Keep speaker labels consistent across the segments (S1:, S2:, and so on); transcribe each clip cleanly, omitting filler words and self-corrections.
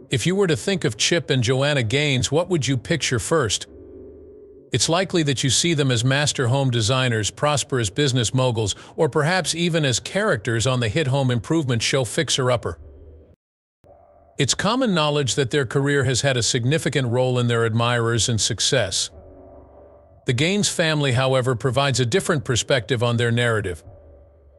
S1: If you were to think of Chip and Joanna Gaines, what would you picture first? It's likely that you see them as master home designers, prosperous business moguls, or perhaps even as characters on the hit home improvement show Fixer Upper. It's common knowledge that their career has had a significant role in their admirers and success. The Gaines family, however, provides a different perspective on their narrative.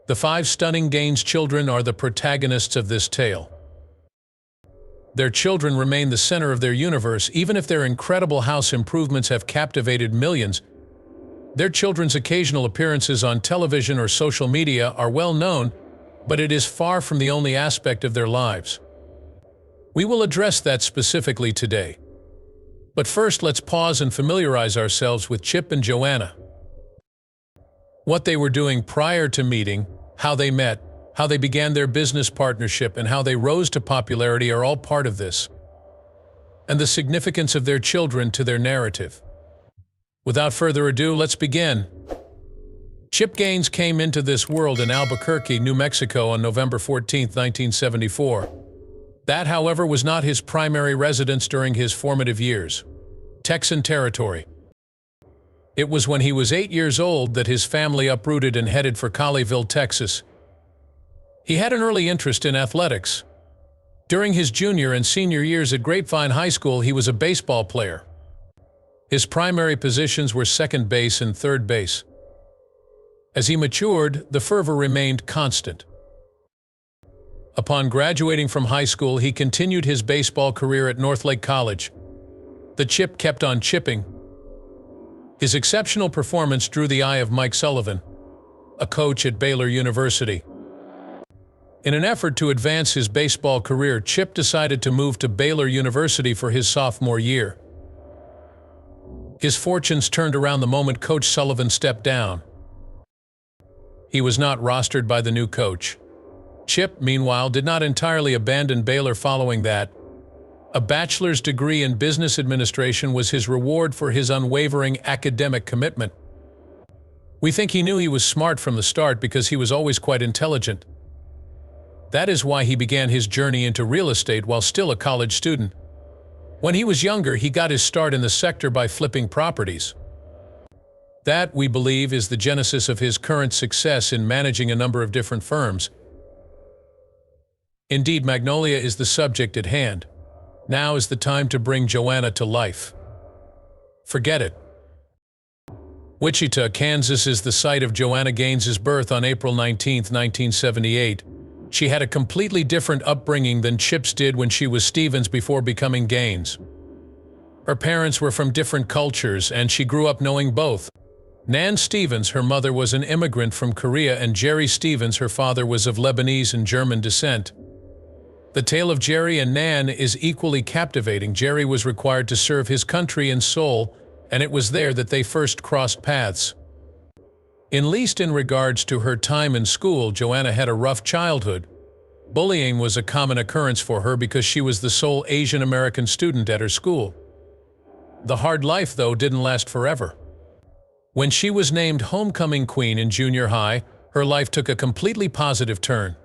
S1: The 5 stunning Gaines children are the protagonists of this tale. Their children remain the center of their universe, even if their incredible house improvements have captivated millions. Their children's occasional appearances on television or social media are well known, but it is far from the only aspect of their lives. We will address that specifically today. But first, let's pause and familiarize ourselves with Chip and Joanna. What they were doing prior to meeting, how they met, how they began their business partnership, and how they rose to popularity are all part of this, and the significance of their children to their narrative. Without further ado, let's begin. Chip Gaines came into this world in Albuquerque, New Mexico on November 14, 1974. That, however, was not his primary residence during his formative years. Texan territory. It was when he was 8 years old that his family uprooted and headed for Colleyville, Texas. He had an early interest in athletics. During his junior and senior years at Grapevine High School, he was a baseball player. His primary positions were second base and third base. As he matured, the fervor remained constant. Upon graduating from high school, he continued his baseball career at Northlake College. The Chip kept on chipping. His exceptional performance drew the eye of Mike Sullivan, a coach at Baylor University. In an effort to advance his baseball career, Chip decided to move to Baylor University for his sophomore year. His fortunes turned around the moment Coach Sullivan stepped down. He was not rostered by the new coach. Chip, meanwhile, did not entirely abandon Baylor following that. A bachelor's degree in business administration was his reward for his unwavering academic commitment. We think he knew he was smart from the start because he was always quite intelligent. That is why he began his journey into real estate while still a college student. When he was younger, he got his start in the sector by flipping properties. That, we believe, is the genesis of his current success in managing a number of different firms. Indeed, Magnolia is the subject at hand. Now is the time to bring Joanna to life. Forget it. Wichita, Kansas is the site of Joanna Gaines's birth on April 19, 1978. She had a completely different upbringing than Chip's did when she was Stevens before becoming Gaines. Her parents were from different cultures, and she grew up knowing both. Nan Stevens, her mother, was an immigrant from Korea, and Jerry Stevens, her father, was of Lebanese and German descent. The tale of Jerry and Nan is equally captivating. Jerry was required to serve his country in Seoul, and it was there that they first crossed paths. At least in regards to her time in school, Joanna had a rough childhood. Bullying was a common occurrence for her because she was the sole Asian American student at her school. The hard life, though, didn't last forever. When she was named homecoming queen in junior high, her life took a completely positive turn.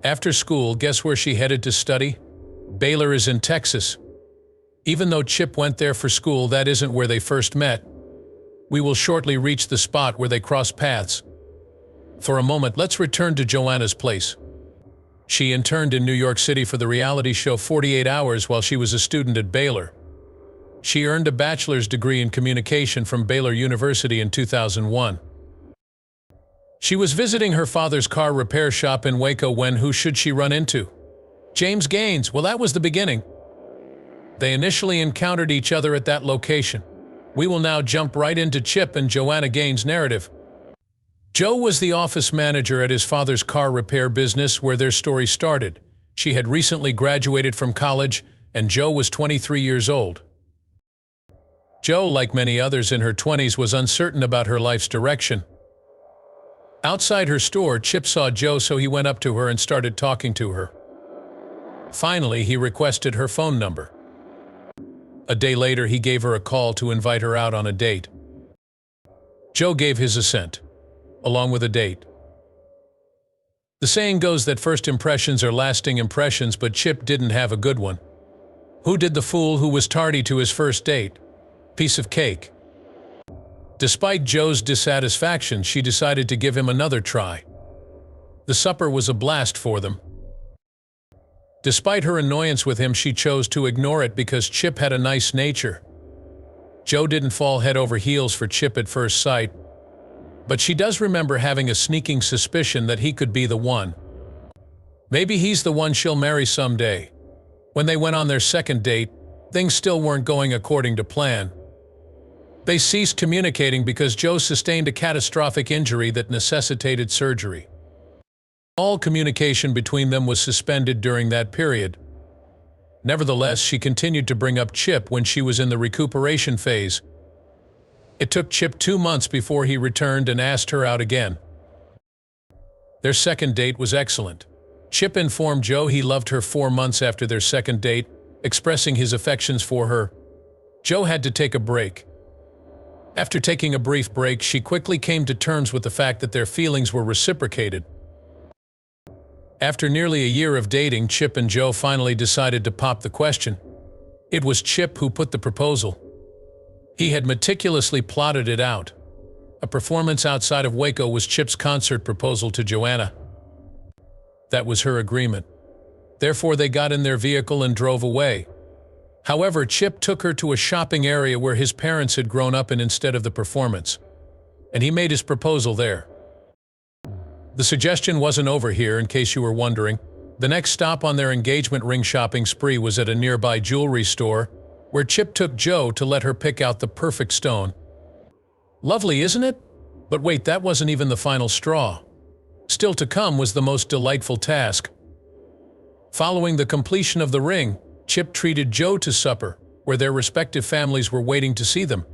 S1: After school, guess where she headed to study? Baylor is in Texas. Even though Chip went there for school, that isn't where they first met. We will shortly reach the spot where they cross paths. For a moment, let's return to Joanna's place. She interned in New York City for the reality show 48 Hours while she was a student at Baylor. She earned a bachelor's degree in communication from Baylor University in 2001. She was visiting her father's car repair shop in Waco when who should she run into? James Gaines. Well, that was the beginning. They initially encountered each other at that location. We will now jump right into Chip and Joanna Gaines' narrative. Joe was the office manager at his father's car repair business where their story started. She had recently graduated from college, and Joe was 23 years old. Joe, like many others in her 20s, was uncertain about her life's direction. Outside her store, Chip saw Joe, so he went up to her and started talking to her. Finally, he requested her phone number. A day later, he gave her a call to invite her out on a date. Joe gave his assent, along with a date. The saying goes that first impressions are lasting impressions, but Chip didn't have a good one. Who did the fool who was tardy to his first date? Piece of cake. Despite Joe's dissatisfaction, she decided to give him another try. The supper was a blast for them. Despite her annoyance with him, she chose to ignore it because Chip had a nice nature. Joe didn't fall head over heels for Chip at first sight, but she does remember having a sneaking suspicion that he could be the one. Maybe he's the one she'll marry someday. When they went on their second date, things still weren't going according to plan. They ceased communicating because Joe sustained a catastrophic injury that necessitated surgery. All communication between them was suspended during that period. Nevertheless, she continued to bring up Chip when she was in the recuperation phase. It took Chip 2 months before he returned and asked her out again. Their second date was excellent. Chip informed Joe he loved her 4 months after their second date, expressing his affections for her. Joe had to take a break. After taking a brief break, she quickly came to terms with the fact that their feelings were reciprocated. After nearly a year of dating, Chip and Joe finally decided to pop the question. It was Chip who put the proposal. He had meticulously plotted it out. A performance outside of Waco was Chip's concert proposal to Joanna. That was her agreement. Therefore, they got in their vehicle and drove away. However, Chip took her to a shopping area where his parents had grown up in instead of the performance, and he made his proposal there. The suggestion wasn't over here, in case you were wondering. The next stop on their engagement ring shopping spree was at a nearby jewelry store, where Chip took Joe to let her pick out the perfect stone. Lovely, isn't it? But wait, that wasn't even the final straw. Still to come was the most delightful task. Following the completion of the ring, Chip treated Joe to supper, where their respective families were waiting to see them.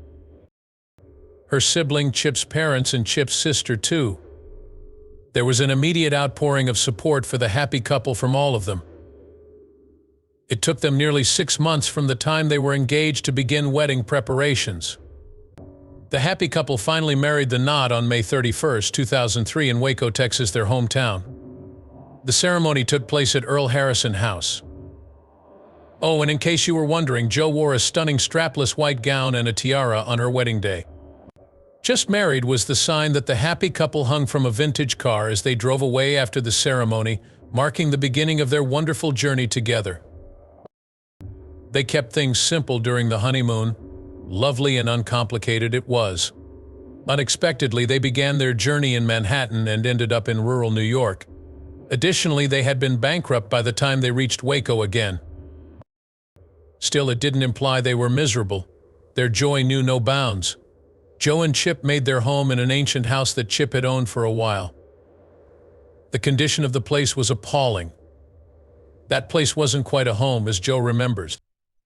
S1: Her sibling, Chip's parents, and Chip's sister, too. There was an immediate outpouring of support for the happy couple from all of them. It took them nearly 6 months from the time they were engaged to begin wedding preparations. The happy couple finally married the knot on May 31, 2003 in Waco, Texas, their hometown. The ceremony took place at Earl Harrison House. Oh, and in case you were wondering, Joe wore a stunning strapless white gown and a tiara on her wedding day. Just married was the sign that the happy couple hung from a vintage car as they drove away after the ceremony, marking the beginning of their wonderful journey together. They kept things simple during the honeymoon. Lovely and uncomplicated it was. Unexpectedly, they began their journey in Manhattan and ended up in rural New York. Additionally, they had been bankrupt by the time they reached Waco again. Still, it didn't imply they were miserable. Their joy knew no bounds. Joe and Chip made their home in an ancient house that Chip had owned for a while. The condition of the place was appalling. That place wasn't quite a home, as Joe remembers.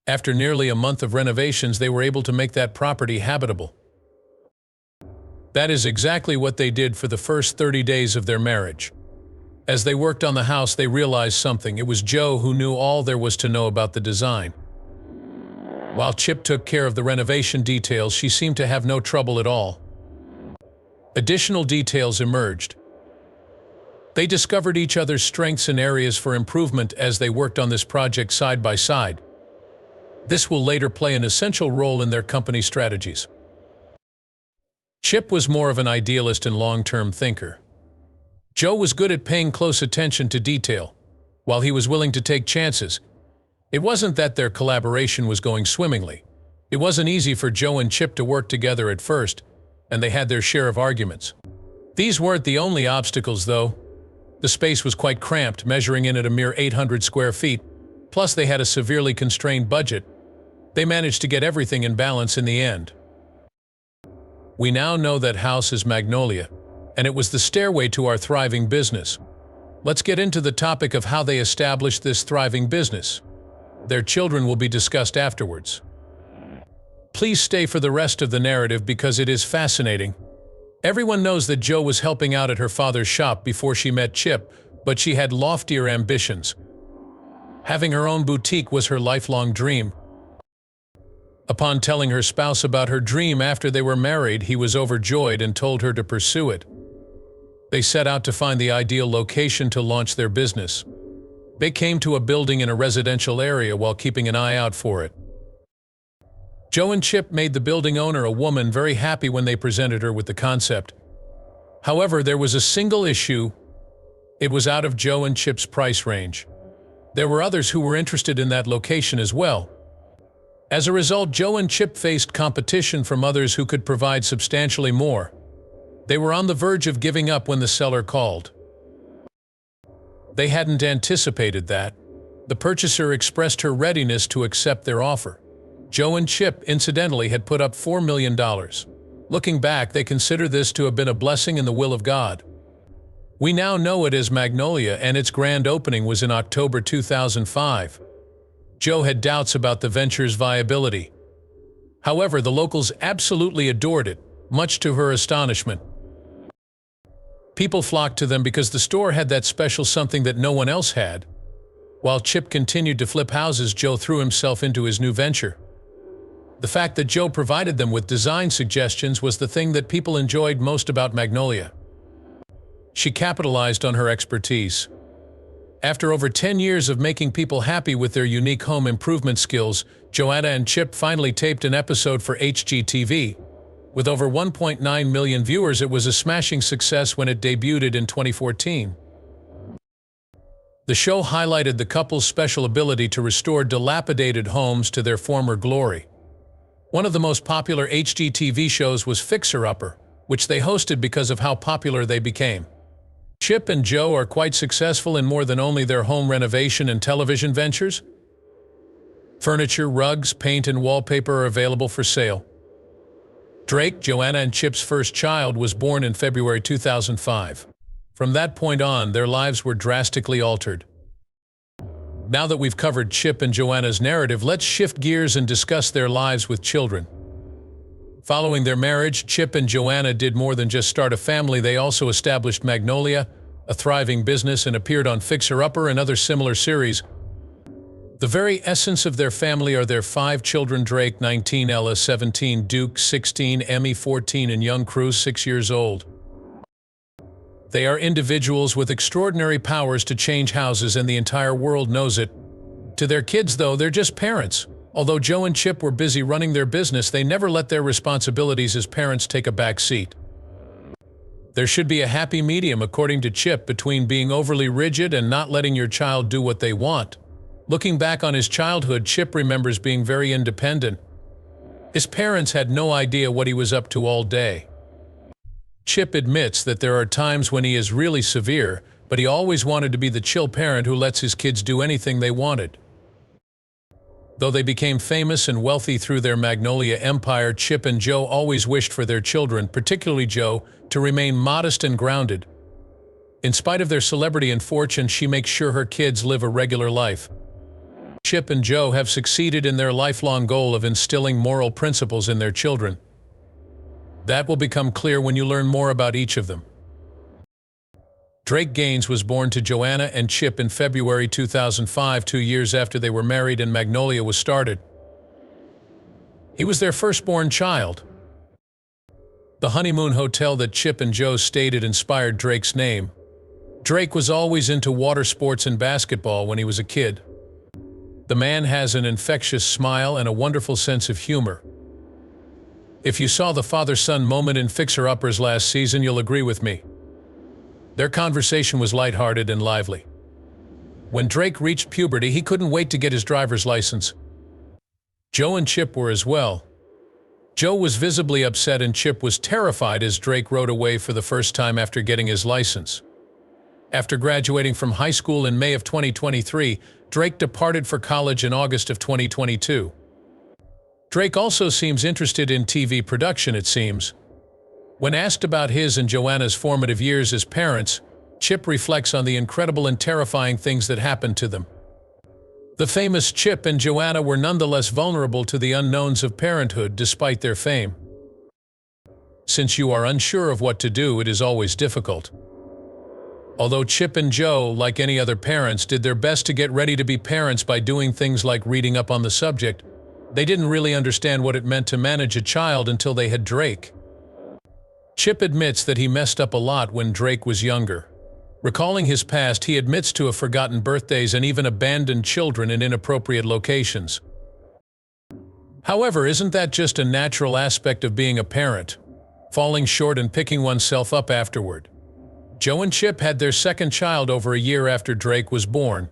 S1: After nearly a month of renovations, they were able to make that property habitable. That is exactly what they did for the first 30 days of their marriage. As they worked on the house, they realized something. It was Joe who knew all there was to know about the design. While Chip took care of the renovation details, she seemed to have no trouble at all. Additional details emerged. They discovered each other's strengths and areas for improvement as they worked on this project side by side. This will later play an essential role in their company strategies. Chip was more of an idealist and long-term thinker. Joe was good at paying close attention to detail, while he was willing to take chances. It wasn't that their collaboration was going swimmingly. It wasn't easy for Joe and Chip to work together at first, and they had their share of arguments. These weren't the only obstacles, though. The space was quite cramped, measuring in at a mere 800 square feet, plus they had a severely constrained budget. They managed to get everything in balance in the end. We now know that house is Magnolia, and it was the stairway to our thriving business. Let's get into the topic of how they established this thriving business. Their children will be discussed afterwards. Please stay for the rest of the narrative because it is fascinating. Everyone knows that Joe was helping out at her father's shop before she met Chip, but she had loftier ambitions. Having her own boutique was her lifelong dream. Upon telling her spouse about her dream after they were married, he was overjoyed and told her to pursue it. They set out to find the ideal location to launch their business. They came to a building in a residential area while keeping an eye out for it. Joe and Chip made the building owner, a woman, very happy when they presented her with the concept. However, there was a single issue. It was out of Joe and Chip's price range. There were others who were interested in that location as well. As a result, Joe and Chip faced competition from others who could provide substantially more. They were on the verge of giving up when the seller called. They hadn't anticipated that. The purchaser expressed her readiness to accept their offer. Joe and Chip, incidentally, had put up $4 million. Looking back, they consider this to have been a blessing in the will of God. We now know it as Magnolia, and its grand opening was in October 2005. Joe had doubts about the venture's viability. However, the locals absolutely adored it, much to her astonishment. People flocked to them because the store had that special something that no one else had. While Chip continued to flip houses, Joe threw himself into his new venture. The fact that Joe provided them with design suggestions was the thing that people enjoyed most about Magnolia. She capitalized on her expertise. After over 10 years of making people happy with their unique home improvement skills, Joanna and Chip finally taped an episode for HGTV. With over 1.9 million viewers, it was a smashing success when it debuted in 2014. The show highlighted the couple's special ability to restore dilapidated homes to their former glory. One of the most popular HGTV shows was Fixer Upper, which they hosted because of how popular they became. Chip and Joe are quite successful in more than only their home renovation and television ventures. Furniture, rugs, paint, and wallpaper are available for sale. Drake, Joanna and Chip's first child, was born in February 2005. From that point on, their lives were drastically altered. Now that we've covered Chip and Joanna's narrative, let's shift gears and discuss their lives with children. Following their marriage, Chip and Joanna did more than just start a family. They also established Magnolia, a thriving business, and appeared on Fixer Upper and other similar series. The very essence of their family are their 5 children: Drake, 19, Ella, 17, Duke, 16, Emmy, 14, and young Cruz, 6 years old. They are individuals with extraordinary powers to change houses, and the entire world knows it. To their kids, though, they're just parents. Although Joe and Chip were busy running their business, they never let their responsibilities as parents take a back seat. There should be a happy medium, according to Chip, between being overly rigid and not letting your child do what they want. Looking back on his childhood, Chip remembers being very independent. His parents had no idea what he was up to all day. Chip admits that there are times when he is really severe, but he always wanted to be the chill parent who lets his kids do anything they wanted. Though they became famous and wealthy through their Magnolia empire, Chip and Joe always wished for their children, particularly Joe, to remain modest and grounded. In spite of their celebrity and fortune, she makes sure her kids live a regular life. Chip and Joe have succeeded in their lifelong goal of instilling moral principles in their children. That will become clear when you learn more about each of them. Drake Gaines was born to Joanna and Chip in February 2005, 2 years after they were married and Magnolia was started. He was their firstborn child. The honeymoon hotel that Chip and Joe stayed at inspired Drake's name. Drake was always into water sports and basketball when he was a kid. The man has an infectious smile and a wonderful sense of humor. If you saw the father-son moment in Fixer Uppers last season, you'll agree with me. Their conversation was lighthearted and lively. When Drake reached puberty, he couldn't wait to get his driver's license. Joe and Chip were as well. Joe was visibly upset and Chip was terrified as Drake rode away for the first time after getting his license. After graduating from high school in May of 2023, Drake departed for college in August of 2022. Drake also seems interested in TV production, it seems. When asked about his and Joanna's formative years as parents, Chip reflects on the incredible and terrifying things that happened to them. The famous Chip and Joanna were nonetheless vulnerable to the unknowns of parenthood despite their fame. Since you are unsure of what to do, it is always difficult. Although Chip and Joe, like any other parents, did their best to get ready to be parents by doing things like reading up on the subject, they didn't really understand what it meant to manage a child until they had Drake. Chip admits that he messed up a lot when Drake was younger. Recalling his past, he admits to have forgotten birthdays and even abandoned children in inappropriate locations. However, isn't that just a natural aspect of being a parent? Falling short and picking oneself up afterward. Joe and Chip had their second child over a year after Drake was born.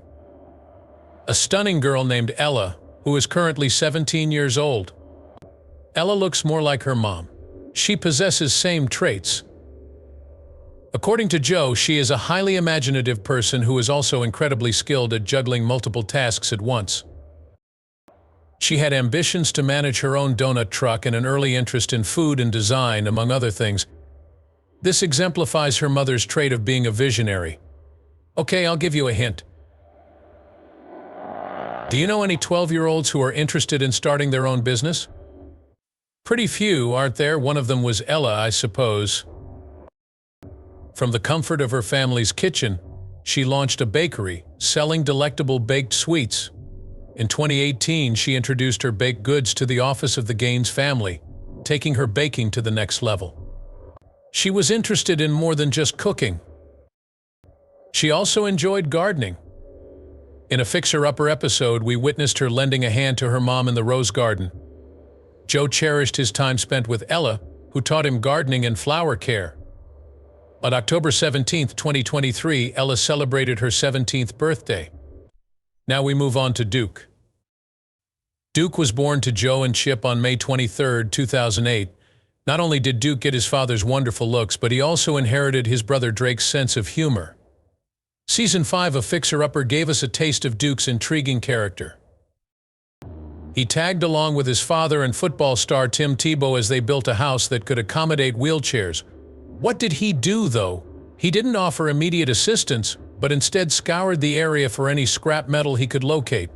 S1: A stunning girl named Ella, who is currently 17 years old. Ella looks more like her mom. She possesses same traits. According to Joe, she is a highly imaginative person who is also incredibly skilled at juggling multiple tasks at once. She had ambitions to manage her own donut truck and an early interest in food and design, among other things. This exemplifies her mother's trait of being a visionary. Okay, I'll give you a hint. Do you know any 12-year-olds who are interested in starting their own business? Pretty few, aren't there? One of them was Ella, I suppose. From the comfort of her family's kitchen, she launched a bakery, selling delectable baked sweets. In 2018, she introduced her baked goods to the office of the Gaines family, taking her baking to the next level. She was interested in more than just cooking. She also enjoyed gardening. In a Fixer-Upper episode, we witnessed her lending a hand to her mom in the rose garden. Joe cherished his time spent with Ella, who taught him gardening and flower care. On October 17, 2023, Ella celebrated her 17th birthday. Now we move on to Duke. Duke was born to Joe and Chip on May 23, 2008. Not only did Duke get his father's wonderful looks, but he also inherited his brother Drake's sense of humor. Season 5 of Fixer-Upper gave us a taste of Duke's intriguing character. He tagged along with his father and football star Tim Tebow as they built a house that could accommodate wheelchairs. What did he do, though? He didn't offer immediate assistance, but instead scoured the area for any scrap metal he could locate.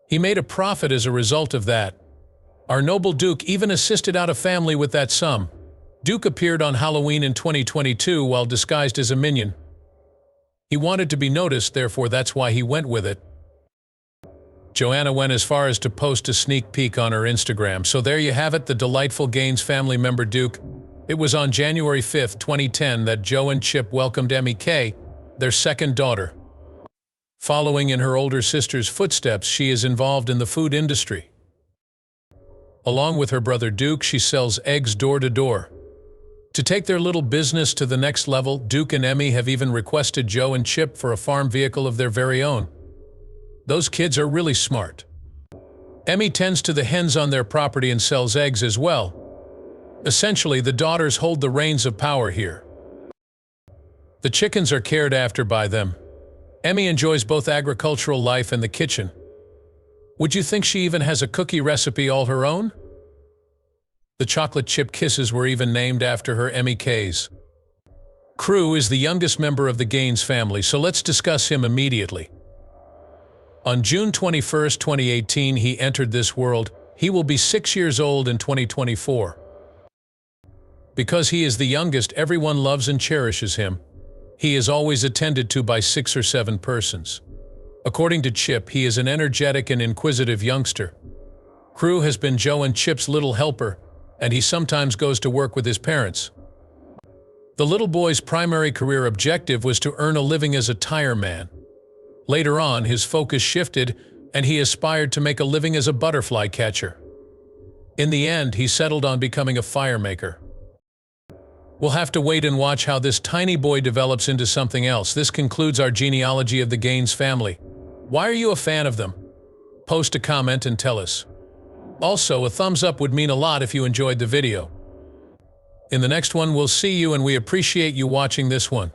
S1: He made a profit as a result of that. Our noble Duke even assisted out a family with that sum. Duke appeared on Halloween in 2022 while disguised as a minion. He wanted to be noticed, therefore that's why he went with it. Joanna went as far as to post a sneak peek on her Instagram, so there you have it, the delightful Gaines family member Duke. It was on January 5, 2010 that Joe and Chip welcomed Emmy Kay, their second daughter. Following in her older sister's footsteps, she is involved in the food industry. Along with her brother Duke, she sells eggs door to door. To take their little business to the next level, Duke and Emmy have even requested Joe and Chip for a farm vehicle of their very own. Those kids are really smart. Emmy tends to the hens on their property and sells eggs as well. Essentially, the daughters hold the reins of power here. The chickens are cared after by them. Emmy enjoys both agricultural life and the kitchen. Would you think she even has a cookie recipe all her own? The chocolate chip kisses were even named after her Emmy K's. Crew is the youngest member of the Gaines family, so let's discuss him immediately. On June 21, 2018, he entered this world. He will be 6 years old in 2024. Because he is the youngest, everyone loves and cherishes him. He is always attended to by 6 or 7 persons. According to Chip, he is an energetic and inquisitive youngster. Crew has been Joe and Chip's little helper, and he sometimes goes to work with his parents. The little boy's primary career objective was to earn a living as a tire man. Later on, his focus shifted, and he aspired to make a living as a butterfly catcher. In the end, he settled on becoming a firemaker. We'll have to wait and watch how this tiny boy develops into something else. This concludes our genealogy of the Gaines family. Why are you a fan of them? Post a comment and tell us. Also, a thumbs up would mean a lot if you enjoyed the video. In the next one, we'll see you, and we appreciate you watching this one.